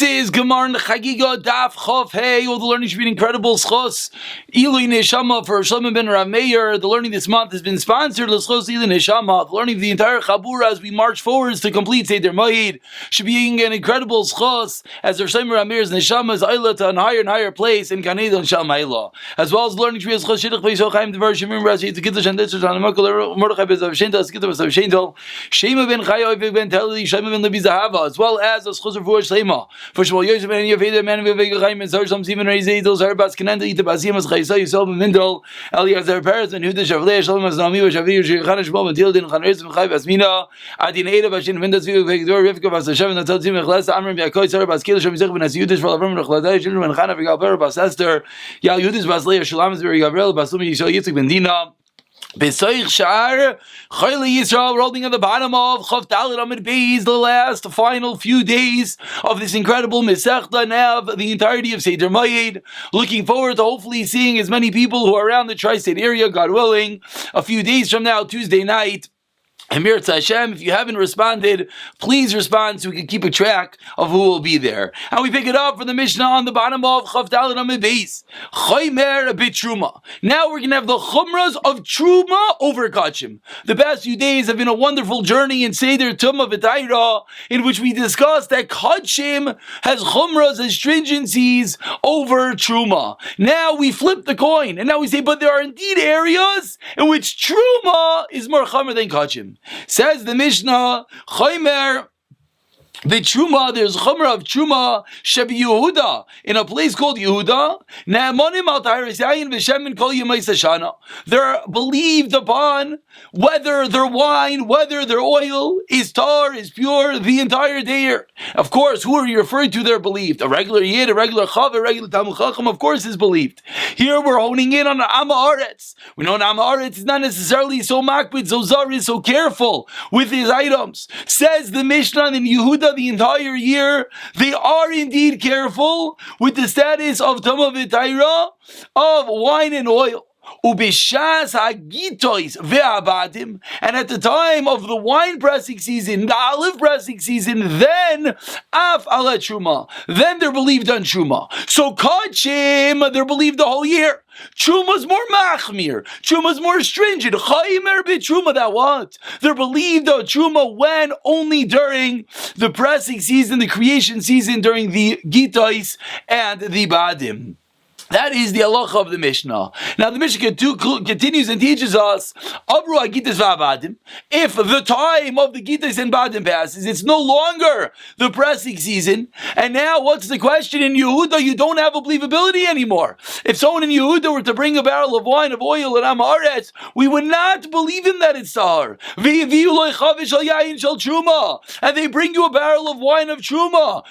This is Gemara in Chagigah Daf Chof Hey. All the learning should be incredible. Schos Ilui Neshama for Shlomo ben Rav Meir. The learning this month has been sponsored. L'schos Ilui Neshama. The learning of the entire Chabura as we march forwards to complete Seder Moed should be an incredible schos as the Shlomo Rav Meir's Neshama is Ayla to a higher and higher place in Kaneda and Shalom Ayla. As well as the learning should be as schos Shidduch Beis Hochaim Devar Shemim Rashi to Kiddush and Ditzur on Makol Mordechai Bezav Shinta as Kiddush Bezav Shinta Shema ben Chayoy ben Teli Shema ben Lebi Zahava as well as a schos for Shlema. For Shmuel Yosef and Yaveda man of Vegachaim and Zarsham Simon Reizedel Zarbas Kanenda Ita Basimas Chaisa Yisrael Mindel Eliezer Peres and Huda Shavlei Shalom Aznami Shavir Shechana Shbom and Tildin Chanres and Chai Basmina Adin Eda Bashin Vindas Vegdor Rivka Basashav and Tatzim Echlas Amram Yakoy Zarbas Kil Shamizach Ben Asyudish Valavram Rechladai Shilum and Chana Vegalper Basester Yal Yudis Baslei Shalam Zver Gabriel Basumi Yisrael Yitzchak Ben Dina Besoich Shar Chayli Yisrael rolling at the bottom of Chav Dalet Amid Beis, the last final few days of this incredible Mesechta Nav, the entirety of Seder Moed. Looking forward to hopefully seeing as many people who are around the tri-state area, God willing, a few days from now, Tuesday night. Amir Hashem, if you haven't responded, please respond so we can keep a track of who will be there. And we pick it up from the Mishnah on the bottom of Chav Dalet Amid Beis. Chaymer bit Truma. Now we're going to have the Chumras of Truma over Kachim. The past few days have been a wonderful journey in Seder Tumah V'Taira, in which we discussed that Kachim has Chumras as stringencies over Truma. Now we flip the coin, and now we say, but there are indeed areas in which Truma is more Chumra than Kachim. Says the Mishnah, Chaymer the Truma, there's Chumra of Truma, Shebi Yehuda, in a place called Yehuda. Na'amanim al Taharisayin v'shemin kol yemei sashana. They're believed upon whether their wine, whether their oil is tar, is pure, the entire day. Of course, who are you referring to? They're believed. A regular Yid, a regular Chav, a regular Talmud Chacham, of course, is believed. Here we're honing in on Am Haaretz. We know Am Haaretz is not necessarily so makbid, so zar is so careful with his items. Says the Mishnah in Yehuda, the entire year, they are indeed careful with the status of Tumah V'Taira, of wine and oil. Ubishas hagitois ve'abadim, and at the time of the wine pressing season, the olive pressing season, then af ala truma, then they're believed on truma. So kachim, they're believed the whole year. Truma's more machmir. Truma's more stringent. Chaymer bit truma, that what? They're believed on truma when? Only during the pressing season, the creation season, during the gitois and the badim. That is the halacha of the Mishnah. Now the Mishnah continues and teaches us, Abru Agitas v'Abadim. If the time of the Gitas and Badim passes, it's no longer the pressing season. And now what's the question? In Yehuda, you don't have a believability anymore. If someone in Yehuda were to bring a barrel of wine, of oil, and Am Haaretz, we would not believe him that it's tahar. And they bring you a barrel of wine of Truma.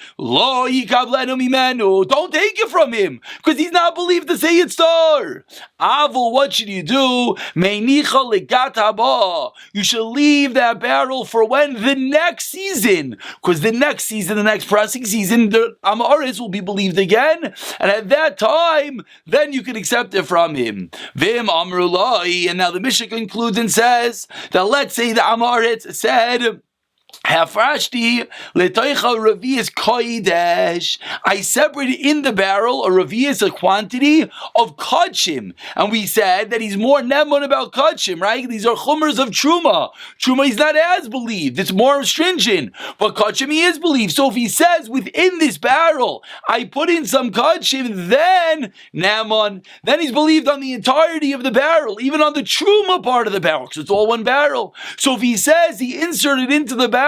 Don't take it from him, because he's not believe to say it's tar. Avol, what should you do? You should leave that barrel for when? The next season. Because the next season, the next pressing season, the Am Haaretz will be believed again. And at that time, then you can accept it from him. Vim Amrulai. And now the Mishnah concludes and says that let's say the Am Haaretz said, Hafrashti letoicha revius kodesh. I separated in the barrel a revius, a quantity of kachim, and we said that he's more nemun about kachim, right? These are chumers of truma. Truma is not as believed; it's more stringent. But kachim he is believed. So if he says within this barrel I put in some kachim, then nemun, then he's believed on the entirety of the barrel, even on the truma part of the barrel, because it's all one barrel. So if he says he inserted into the barrel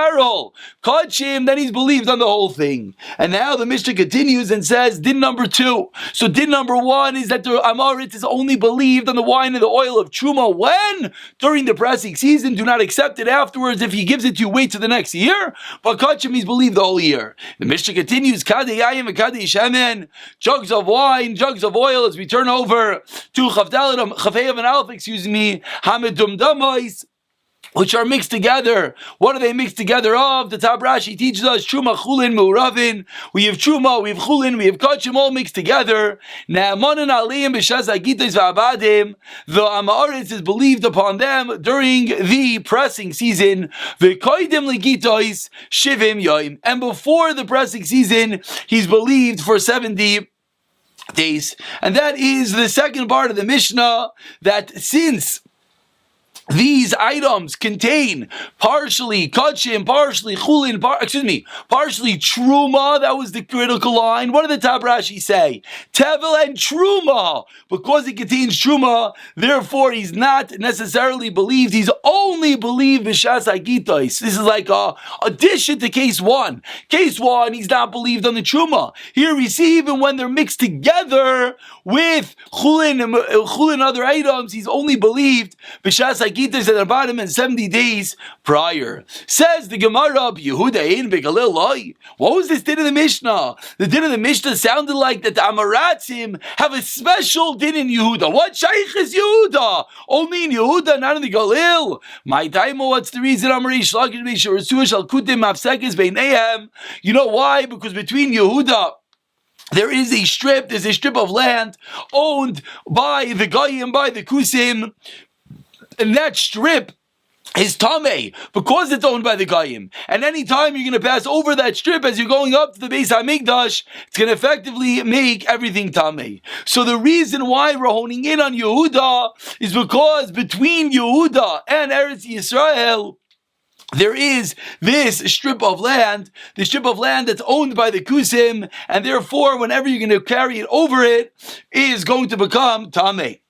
kachim, then he's believed on the whole thing. And now the Mishnah continues and says, din number 2. So din number 1 is that the Am Haaretz is only believed on the wine and the oil of Truma when? During the pressing season. Do not accept it afterwards. If he gives it to you, wait till the next year. But kachim he's believed the whole year. The Mishnah continues, kadei yayim and kadei shemen, jugs of wine, jugs of oil, as we turn over to Chafei of an Aleph, hamedum damais. which are mixed together. What are they mixed together of? The Tab Rashi teaches us Truma, Chulin, Mu'ravin. We have Truma, we have Chulin, we have Kachim, all mixed together. Na'amanan Aliyim B'Shas Hagitos V'Abadim. The Amaretz is believed upon them during the pressing season. V'Koidim L'Gitos Shivim Yoim. And before the pressing season, he's believed for 70 days. And that is the second part of the Mishnah, that since these items contain partially kachim, partially chulin, partially truma. That was the critical line. What did the Tab Rashi say? Tevel and truma. Because it contains truma, therefore he's not necessarily believed. He's only believed b'shas hagitos. This is like a addition to case one. Case one, he's not believed on the truma. Here we see even when they're mixed together with chulin and other items, he's only believed b'shas hagitos at the bottom and 70 days prior. Says the Gemara of Yehuda in Begalil Loi. What was this din of the Mishnah? The din of the Mishnah sounded like that the Amaratzim have a special din in Yehuda. What shaykh is Yehuda? Only in Yehuda, not in the Galil. My daimo, what's the reason? You know why? Because between Yehuda, there's a strip of land owned by the Goyim, by the Kusim, and that strip is Tameh, because it's owned by the Goyim. And any time you're going to pass over that strip as you're going up to the Beis HaMikdash, it's going to effectively make everything Tameh. So the reason why we're honing in on Yehuda is because between Yehuda and Eretz Yisrael, there is this strip of land, the strip of land that's owned by the Kusim, and therefore whenever you're going to carry it over it, is going to become Tameh.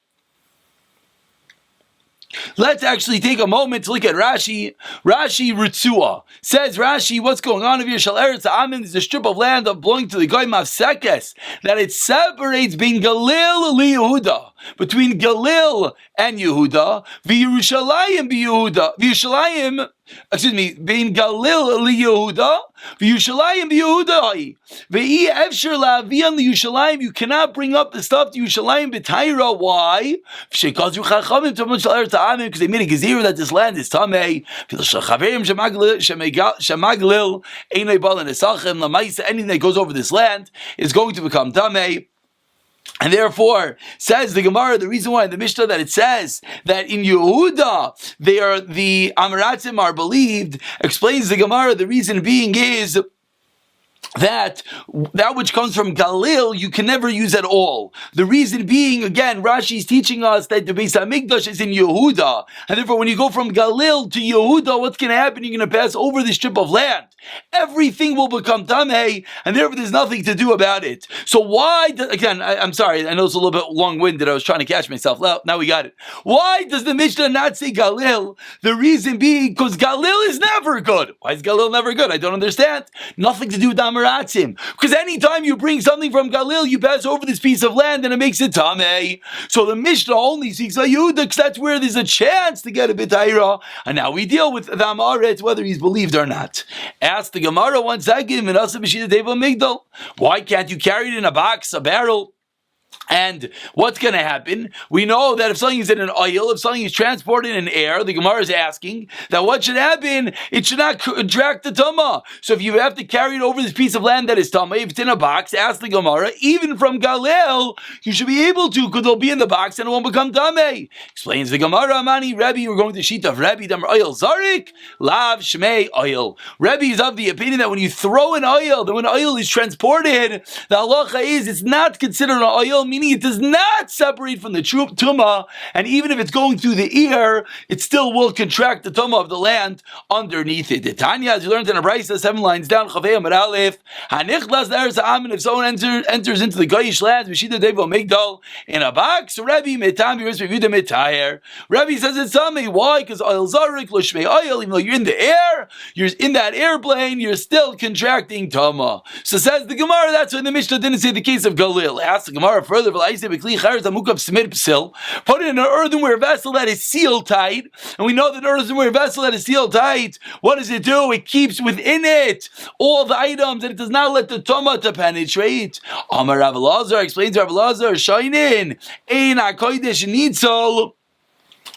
Let's actually take a moment to look at Rashi. Rashi Ritzua. Says Rashi, what's going on over here? Shal Eretz Ha'amin is a strip of land belonging to the Goy Mafsekes, that it separates between Galil li Yehuda, between Galil and Yehuda, v'Yerushalayim b'Yehuda, between Galil li Yehuda, v'Yerushalayim b'Yehuda, v'I Efshar la'aviyan li Yerushalayim. You cannot bring up the stuff to Yerushalayim b'Tayra. Why? Because they made a gezira that this land is tamei. Anything that goes over this land is going to become tamei. And therefore, says the Gemara, the reason why in the Mishnah that it says that in Yehuda the Amaratzim are believed, explains the Gemara, the reason being is that which comes from Galil, you can never use at all. The reason being, again, Rashi is teaching us that the Beis HaMikdash is in Yehuda, and therefore when you go from Galil to Yehuda, what's going to happen? You're going to pass over this strip of land. Everything will become Tameh, and therefore there's nothing to do about it. So why, I'm sorry, I know it's a little bit long-winded, I was trying to catch myself. Now we got it. Why does the Mishnah not say Galil? The reason being, because Galil is never good. Why is Galil never good? I don't understand. Nothing to do with Amaratzim. Because anytime you bring something from Galil, you pass over this piece of land and it makes it Tameh. So the Mishnah only seeks Yehuda because that's where there's a chance to get a B'Taira. And now we deal with the Amaretz, whether he's believed or not. Ask the Gemara one second, why can't you carry it in a box, a barrel? And what's going to happen? We know that if something is in an oil, if something is transported in air, the Gemara is asking that what should happen? It should not attract the Tumah. So if you have to carry it over this piece of land that is Tumah, if it's in a box, ask the Gemara, even from Galil, you should be able to, because it'll be in the box and it won't become Tameh. Explains the Gemara, Amani, Rebbe, we're going to sheet of Rebbe, Damar oil, Zarik, Lav, Shmei, oil. Rebbe is of the opinion that when you throw an oil, that when oil is transported, the halacha is it's not considered an oil, meaning it does not separate from the tumah, and even if it's going through the ear, it still will contract the tumah of the land underneath it. The Tanya, as you learned in a Brisa, 7 lines down, Chavei Amar Aleph, Hanichlas Eretz Ha'amin, if someone enters into the Goyish land, Meshida Devo Migdal, in a box, Rebbe Metam Yiris Revuda Metayer. Rebbe says it's Tameh. Why? Because oil zarik l'shmei oil, even though you're in the air, you're in that airplane, you're still contracting tumah. So says the Gemara, that's why the Mishnah didn't say the case of Galil. Ask the Gemara further, put it in an earthenware vessel that is sealed tight, and we know that an earthenware vessel that is sealed tight, what does it do? It keeps within it all the items, and it does not let the tumah to penetrate. Amar Rav Elazar explains, Rav Elazar, Shainin, Ein HaKodesh Nitzol.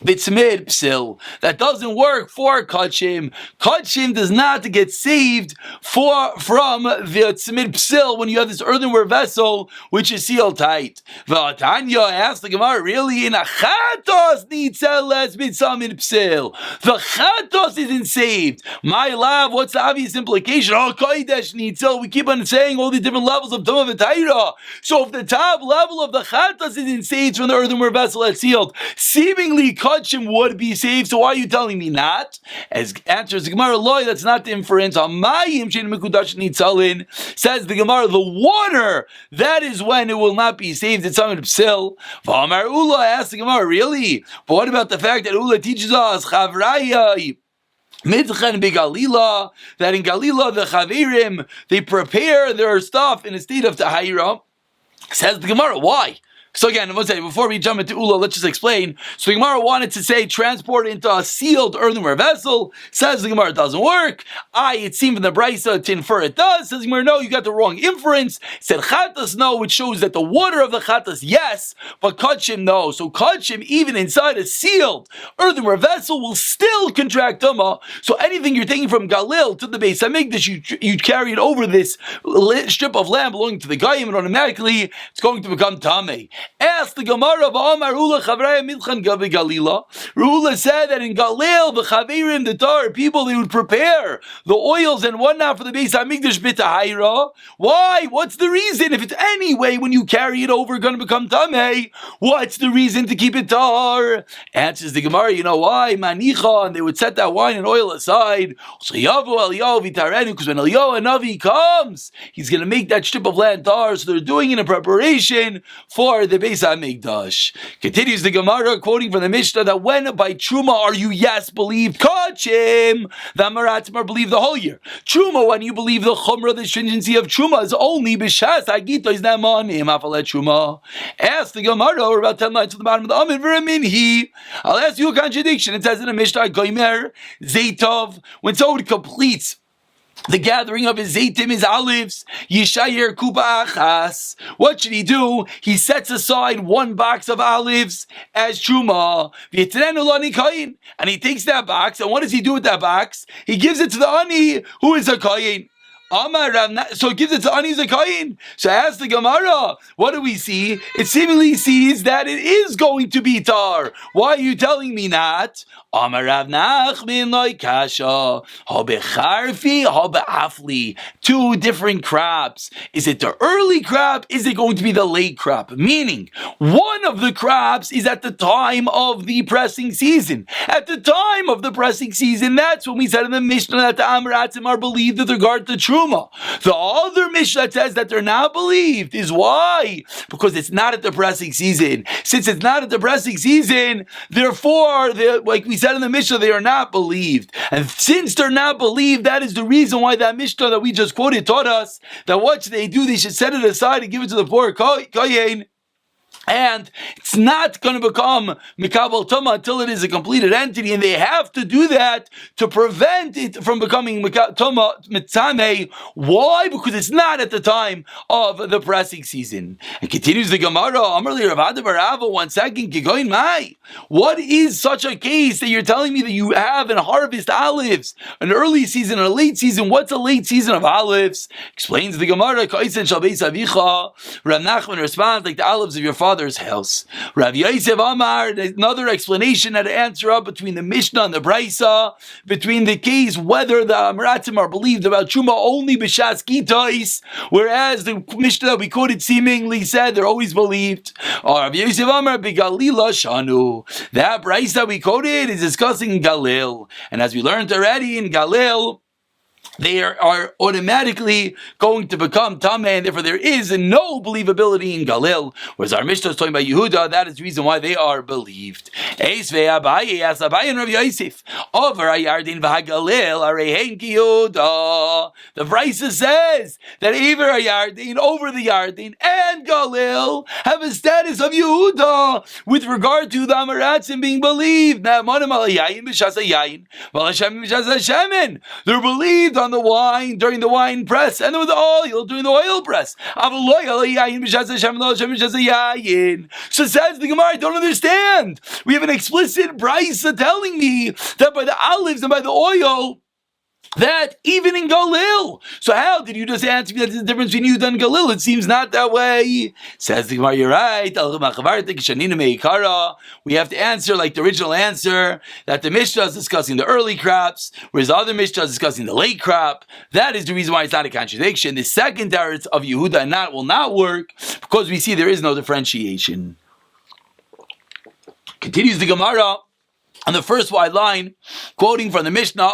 B'tzmid psil. That doesn't work for kachim. Kachim does not get saved from the tzmid psil when you have this earthenware vessel which is sealed tight. V'atanya asked the Gemara, really in a chatos nitzeles b'tzmid psil. The chatos isn't saved. My love, what's the obvious implication? Oh, kodesh nitzel. We keep on saying all the different levels of tumah v'tayra. So if the top level of the chatos isn't saved from the earthenware vessel that's sealed, seemingly kachim would be saved, so why are you telling me not? As answers the Gemara, loy, that's not the inference. Amayim shein mekudash nitzalin, says the Gemara, the water, that is when it will not be saved. It's something psil. V'amar Ula, asked the Gemara, really? But what about the fact that Ula teaches us, chavraya, Midchen beGalila, that in Galila the Chavirim, they prepare their stuff in a state of Tahira? Says the Gemara, why? So again, before we jump into Ula, let's just explain. So the Gemara wanted to say transport into a sealed earthenware vessel. Says the Gemara, it doesn't work. It seemed from the Brisa to infer it does. Says the Gemara, no, you got the wrong inference. Said Chatas, no, which shows that the water of the Chatas, yes, but Kachim, no. So Kachim, even inside a sealed earthenware vessel, will still contract Tumah. So anything you're taking from Galil to the Beis HaMikdash, you carry it over this strip of land belonging to the Goyim, and automatically it's going to become Tameh. Ask the Gemara of Amar Ula Chavraya Midchan Gabi Galila. Rula said that in Galil, the Chavirim, the Tar people, they would prepare the oils and whatnot for the Beis HaMikdash B'Tahira. Why? What's the reason? If it's anyway when you carry it over going to become Tameh, what's the reason to keep it Tar? Answers the Gemara, you know why? Manicha, and they would set that wine and oil aside. Because when Eliyahu Navi comes, he's going to make that strip of land Tar. So they're doing it in preparation for the Beis HaMikdash. Continues the Gemara, quoting from the Mishnah, that when by Truma are you believed Kachim, the Maratzim are believed the whole year. Truma, when you believe the Chumrah, the stringency of Truma is only B'Shas Hagito is Namanim Afalet Truma. Ask the Gemara, or about 10 lines to the bottom of the Amid V'Raminhi. I'll ask you a contradiction. It says in the Mishnah, Goimer Zaytov, when someone completes the gathering of his zaytim, his olives, Yishayer Kuba Achas. What should he do? He sets aside one box of olives as Truma. And he takes that box, and what does he do with that box? He gives it to the Ani, who is a Kohen. So it gives it to Ani Zakayin. So ask the Gemara, what do we see? It seemingly sees that it is going to be tar. Why are you telling me not? Amar Rav Nachman like kasha, habecharfi, habeafli. Two different crops. Is it the early crop? Is it going to be the late crop? Meaning, one of the crops is at the time of the pressing season. At the time of the pressing season, that's when we said in the Mishnah that the Amratzim are believed with regard to Truma. The other Mishnah says that they're not believed. Is why? Because it's not at the pressing season. Since it's not at the pressing season, therefore, like we said in the Mishnah, they are not believed. And since they're not believed, that is the reason why that Mishnah that we just quoted taught us that what should they do? They should set it aside and give it to the poor Kohen. And it's not going to become Mikabel Tumah until it is a completed entity, and they have to do that to prevent it from becoming Tumah Mitzameh. Why? Because it's not at the time of the pressing season. And continues the Gemara, Amarli Rav Ada bar Ava, 1 second, Kigoin Mai. What is such a case that you're telling me that you have and harvest olives, an early season and a late season? What's a late season of olives? Explains the Gemara, Ka'isen shal beis avicha. Rav Nachman responds like the olives of your father's house. Rav Yosef Amar, another explanation that answer up between the Mishnah and the Brisa, between the case whether the Amratzim are believed about Truma only b'shas kitais, whereas the Mishnah that we quoted seemingly said they're always believed. Or Rav Yosef Amar b'Galila shanu. That Brisa we quoted is discussing Galil, and as we learned already in Galil, they are automatically going to become Tameh, and therefore there is no believability in Galil. Whereas our Mishnah is talking about Yehuda, that is the reason why they are believed. Eis ve'abaye, as Abaye and Rav Yosef, over Ayardin v'hagalil, arehein ki Yehuda. The Brisa says that over Ayardin, over the Yardin, and and Galil have a status of Yehuda with regard to the Amaratzim being believed. They're believed on the wine during the wine press and with the oil during the oil press. So says the Gemara, I don't understand. We have an explicit brisa telling me that by the olives and by the oil, that even in Galil. So how did you just answer me that there's a difference between Yehuda and Galil? It seems not that way. Says the Gemara, you're right. We have to answer like the original answer, that the Mishnah is discussing the early crops, whereas the other Mishnah is discussing the late crop. That is the reason why it's not a contradiction. The second teretz of Yehuda and not will not work, because we see there is no differentiation. Continues the Gemara on the first wide line, quoting from the Mishnah,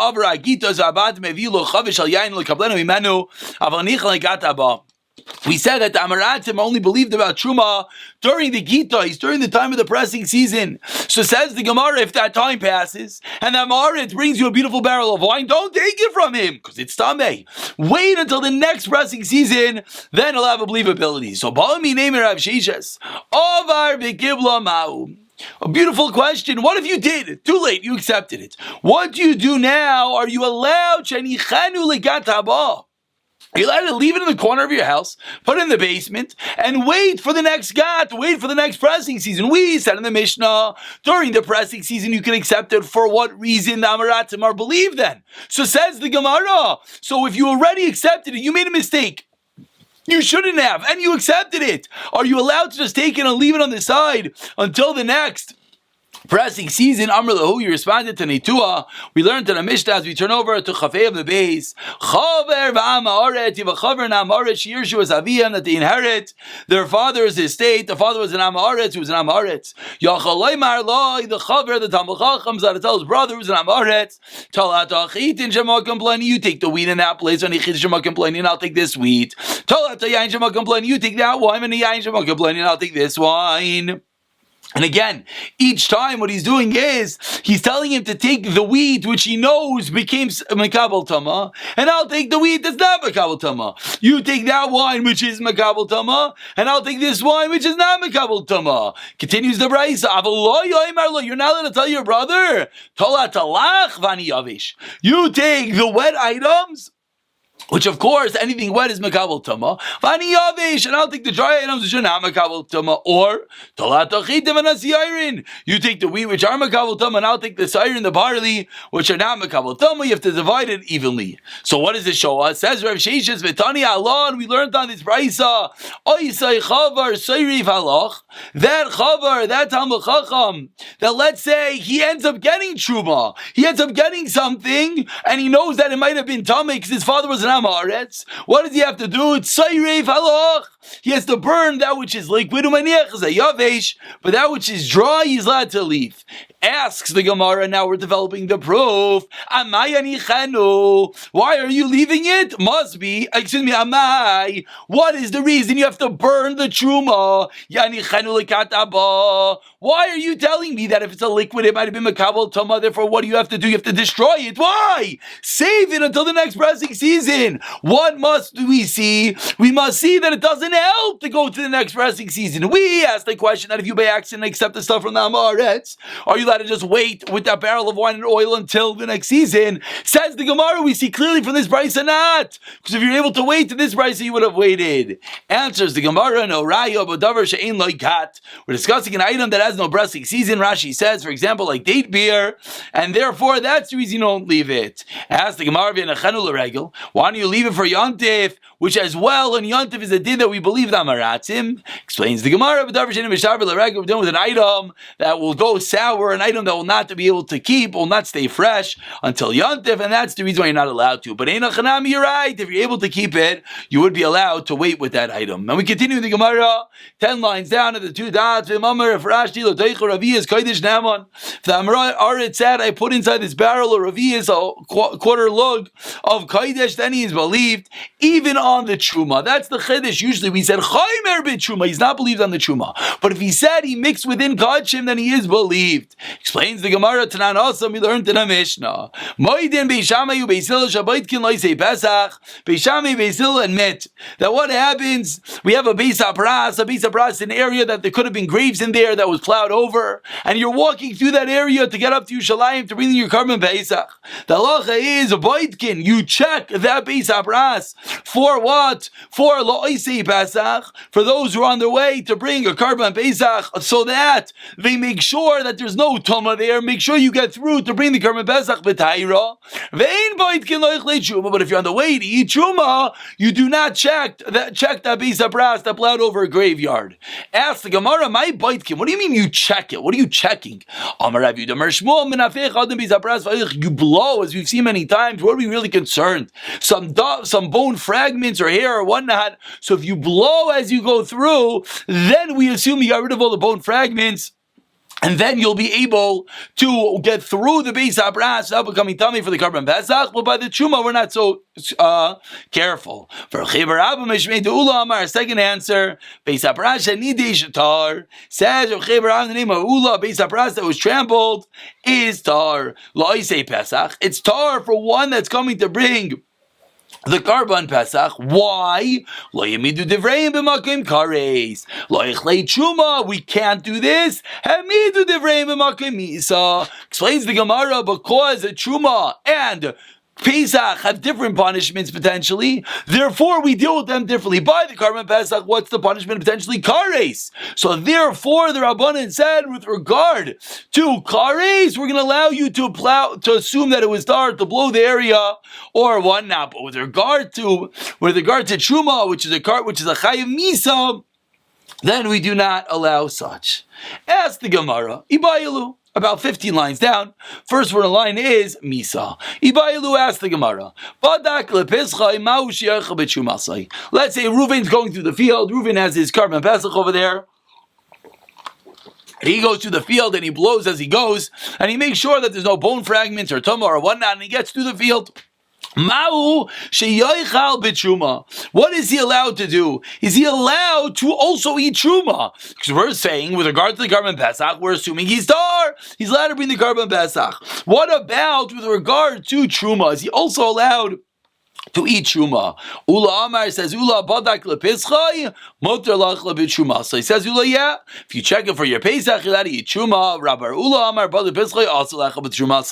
we said that the Amaratim only believed about Truma during the Gitais, during the time of the pressing season. So says the Gemara, if that time passes, and the Amarit brings you a beautiful barrel of wine, don't take it from him, because it's Tameh. Wait until the next pressing season, then he'll have a believability. So, Ba'ami name Rav Sheshes, Ovar v'kibla ma'u. A beautiful question. What if you did? Too late, you accepted it. What do you do now? Are you allowed? Are you allowed to leave it in the corner of your house, put it in the basement, and wait for the next gat, wait for the next pressing season? We said in the Mishnah, during the pressing season, you can accept it. For what reason the Amaratim are believed then? So says the Gemara. So if you already accepted it, you made a mistake. You shouldn't have, and you accepted it. Are you allowed to just take it and leave it on the side until the next pressing season? Amr lahu, you responded to Neitua. We learned in the Mishnah as we turn over to Chafei of the base. Chaver v'am ha'aret, you have a chaver and am ha'aret, shirshu as aviyam, that they inherit their father's estate. The father was an am ha'aret, who was an am ha'aret. Yachaloi marloi, the chaver, the Talmud Chacham, that tell his brother who's an am ha'aret. Talat achit in shema complaining, you take the wheat in that place, and ichit shema complaining, and I'll take this wheat. Talat yain shema complaining, you take that wine, and yain shema complaining, and I'll take this wine. And again, each time what he's doing is, he's telling him to take the wheat which he knows became Makabal Tama, and I'll take the wheat that's not Makabal Tama. You take that wine which is Makabal Tama, and I'll take this wine which is not Makabal Tama. Continues the Braisa, you're not allowed to tell your brother, you take the wet items, which of course anything wet is makabel tama. Vani yavish, and I'll take the dry items which are not makabel tama. Or talat achitim and asiyrin, you take the wheat which are makabel tama, and I'll take the siren, the barley which are not makabel tama. You have to divide it evenly. So what does it show us? It says Rav Sheshes v'tani Allah, and we learned on this brisa, oisay chavar seirif halach, that chavar, that Talmud Chacham, that let's say he ends up getting truma, he ends up getting something, and he knows that it might have been tummy because his father was an Amaretz. What does he have to do? It's Sayrev Halach. He has to burn that which is liquid, but that which is dry, he's allowed to leave. Asks the Gemara, now we're developing the proof. Amai. Why are you leaving it? Must be, Amai. What is the reason you have to burn the truma? Why are you telling me that if it's a liquid, it might have been makabel tama, therefore what do you have to do? You have to destroy it. Why? Save it until the next pressing season. What must we see? We must see that it doesn't help to go to the next pressing season. We asked the question that if you by accident accept the stuff from the Amaretz, are you allowed to just wait with that barrel of wine and oil until the next season? Says the Gemara, we see clearly from this brisa not. Because if you're able to wait to this brisa, you would have waited. Answers the Gemara, no raya, but davar she'ein lo gat. We're discussing an item that has no pressing season. Rashi says, for example, like date beer, and therefore that's the reason you don't leave it. Ask the Gemara, why don't you leave it for Yontif, which as well, and Yontif is a din that we believe that Maratzim. Explains the Gemara, we're dealing with an item that will go sour, an item that will not be able to keep, will not stay fresh until Yontif, and that's the reason why you're not allowed to. But Ein Achanami, you're right. If you're able to keep it, you would be allowed to wait with that item. And we continue with the Gemara, 10 lines down at the two dots. If the Amaret said, I put inside this barrel of Ravi is a quarter lug of Kodesh, then he is believed, even on the truma. That's the chiddush. Usually we said chaymer b'truma. He's not believed on the truma. But if he said he mixed within kachim, then he is believed. Explains the Gemara Tanan also. We learned in a Mishnah. Moedin beishamay ubeisila shabaytkin loisei pesach. Beishamay beisila admit that what happens? We have a beis apras. A beis apras, an area that there could have been graves in there that was plowed over, and you're walking through that area to get up to Yerushalayim to bring in your carbon pesach. The halacha is a boitkin. You check that beis apras for what? For loisei pesach. For those who are on their way to bring a carbon pesach, so that they make sure that there's no tuma there. Make sure you get through to bring the carbon pesach b'tayra. Vein boitkin loichlei truma. But if you're on the way to eat truma, you do not check that beis apras that plowed over a graveyard. Ask the Gemara, my boitkin. What do you mean you check it? What are you checking? You blow, as we've seen many times. What are we really concerned? Some bone fragments or hair or whatnot. So if you blow as you go through, then we assume you got rid of all the bone fragments, and then you'll be able to get through the beis apras without becoming tummy for the carbon pesach. But by the truma, we're not so careful. For Chibar Abba Mishmei Ula Amar, second answer, beis apras shenidei shatar, says Chibar Abba, the name of Ula, beis apras that was trampled is tar. Loisei pesach. It's tar for one that's coming to bring the carbon pesach. Why? Lo yemidu devreim b'makim kares. Lo yichlei truma. We can't do this. Hamidu devreim b'makim misa. Explains the Gemara, because a truma and Pesach have different punishments potentially. Therefore, we deal with them differently. By the carbon pesach, what's the punishment potentially? Kares. So therefore, the Rabbanan said, with regard to kares, we're going to allow you to assume that it was tar to blow the area or whatnot. But with regard to truma, which is a chayav misa, then we do not allow such. Ask the Gemara, Ibayalu. About 15 lines down, first word of the line is Misa. Ibayilu asked the Gemara, let's say Reuven's going through the field. Reuven has his carbon pesach over there. He goes to the field and he blows as he goes, and he makes sure that there's no bone fragments or tumah or whatnot, and he gets through the field. Ma'u sheyoichal b'truma. What is he allowed to do? Is he allowed to also eat truma? Because we're saying, with regard to the carbon pesach, we're assuming he's tar. He's allowed to bring the carbon pesach. What about with regard to truma? Is he also allowed to eat truma? Ula Amar says, Ula badak lepischai, motor lach lebitruma. So he says, Ula, yeah, if you check it for your Pesach, you're allowed to eat truma. Rabbi Ula Amar badak lepischai, also lach lebitruma.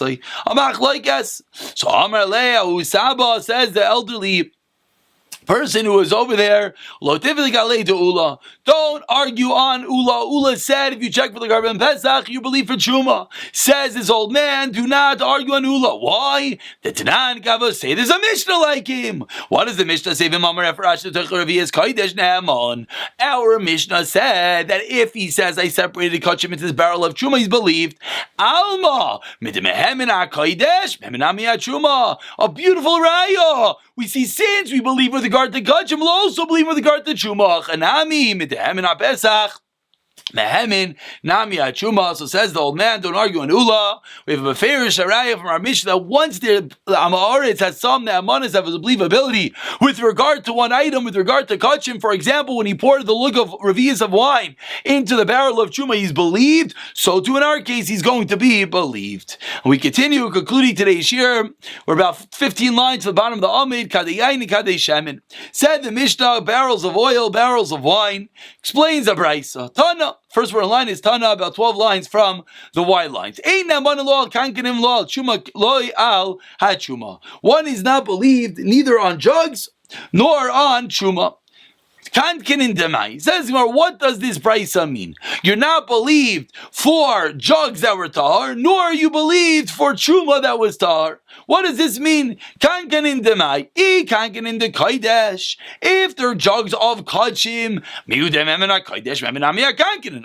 Amach like yes. So Amar Leah Usaba says the elderly person who was over there, don't argue on Ula. Ula said, if you check for the carbon pesach, you believe for truma. Says this old man, do not argue on Ula. Why? The Tanan Kava say there's a Mishnah like him. What does the Mishnah say? Our Mishnah said that if he says, I separated kachim into this barrel of truma, he's believed. Alma, a beautiful raya. We see since we believe with regard to kachim, we'll also believe with regard to truma. Chanami midehemin pesach. Mehemin nami achuma. So says the old man, don't argue on Ula. We have a beferish araya from our Mishnah that once the Amaretz has some the Amanis have a believability with regard to one item, with regard to kachim. For example, when he poured the lug of revias of wine into the barrel of truma, he's believed. So too in our case, he's going to be believed. And we continue concluding today's year. We're about 15 lines to the bottom of the Amid. Kadei yain, kadei shemen. Said the Mishnah, barrels of oil, barrels of wine. Explains a brisa. Tana. First word in line is Tana, about 12 lines from the wide lines. One is not believed neither on jugs nor on truma. Kankin demai. Says, what does this brisa mean? You're not believed for jugs that were tar, nor are you believed for truma that was tar. What does this mean? Kankin demai. Kankin de kaidesh. If they're jugs of kachim,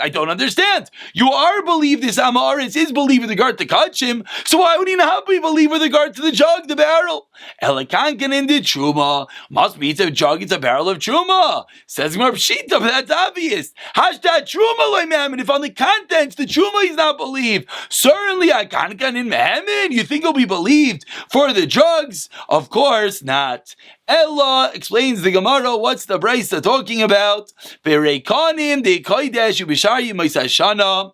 I don't understand. You are believed this Amaris is believed with regard to kachim, so why would he not be believed with regard to the jug, the barrel? Ela kankin de truma. Must be it's a jug, it's a barrel of truma. Says Gemara Pshita, that's obvious. Hashtag truma loy mehamin. If on the contents the truma is not believed, certainly I kankan in mehamin. You think he'll be believed believed for the drugs? Of course not. Ella explains the Gemara, what's the Brisa talking about? Bereikanim de kodesh ubisharim moisashana.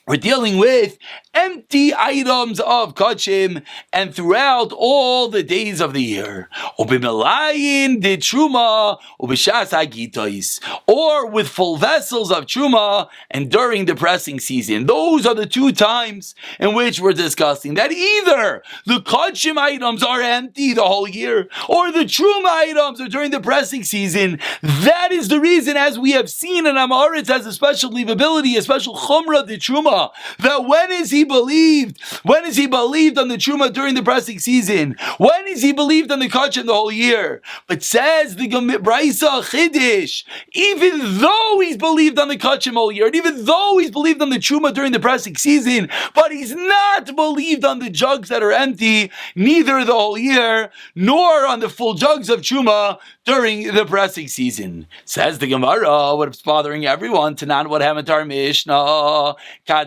We're dealing with empty items of kachim and throughout all the days of the year. Ubimelayin de truma ubishas hagitois, or with full vessels of truma and during the pressing season. Those are the two times in which we're discussing that either the kachim items are empty the whole year, or the truma items are during the pressing season. That is the reason, as we have seen in Amaretz, has a special leavability, a special chumrah de truma. That when is he believed? When is he believed on the truma during the pressing season? When is he believed on the kachim the whole year? But says the Brisa Chiddush, even though he's believed on the kachim all year, and even though he's believed on the truma during the pressing season, but he's not believed on the jugs that are empty, neither the whole year, nor on the full jugs of truma during the pressing season. Says the Gemara, what's bothering everyone, to not what happened to our Mishnah. Our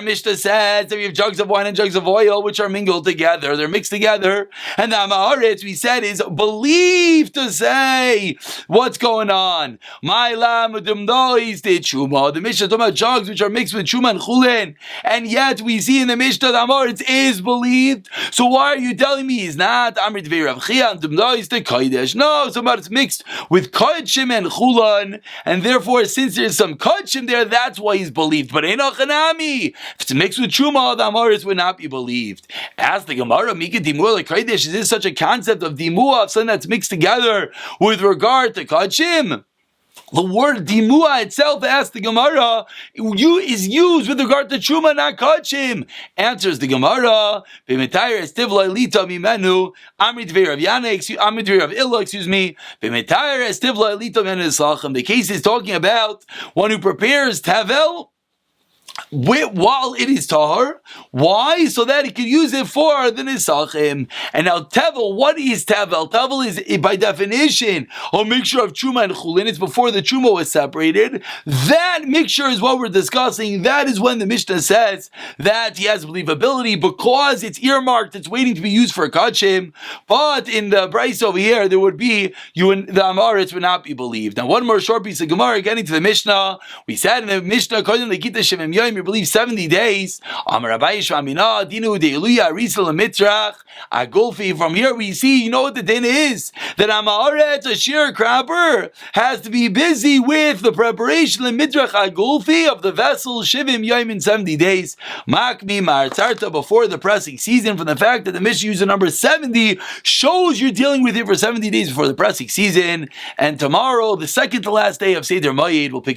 Mishnah says that we have jugs of wine and jugs of oil which are mingled together, they're mixed together, and the Amaretz, we said, is believed to say what's going on. The Mishnah is talking about jugs which are mixed with Truma and Chulin, and yet we see in the Mishnah the Amaretz is believed. So why are you telling me he's not? No, somebody it's mixed with Kodshim and Chulin, and therefore since there's some Kodshim there, that's why he's believed. But if it's mixed with Truma, the Amaretz would not be believed. Ask the Gemara, Mika Dimur like Kodesh, is this such a concept of Dimua, of something that's mixed together with regard to Kodshim? The word dimua itself, asks the Gemara, is used with regard to truma, not kachim. Answers the Gemara, b'metayr estivla elita mimenu, amri dvei Rav Yana, amri dvei Rav Illa, b'metayr estivla elita mimenu eslachem. The case is talking about one who prepares tavel while it is tahar. Why? So that he can use it for the nisachim. And now tevel, what is tevel? Tevel is, by definition, a mixture of truma and chulin. It's before the truma was separated. That mixture is what we're discussing. That is when the Mishnah says that he has believability because it's earmarked, it's waiting to be used for kachim. But in the Bryce over here, there would be, the Amaretz would not be believed. Now one more short piece of Gemara, getting to the Mishnah. We said in the Mishnah, according to the Gita Shemim Yoim, you believe 70 days. From here we see, you know what the din is? That Amaretz, a sharecropper, has to be busy with the preparation of Midrach HaGulfi of the vessel Shivim Yom in 70 days. Makmi Ma'artarta, before the pressing season, from the fact that the Mishnah uses the number 70 shows you're dealing with it for 70 days before the pressing season. And tomorrow, the second to last day of Seder Moed, we'll pick it up.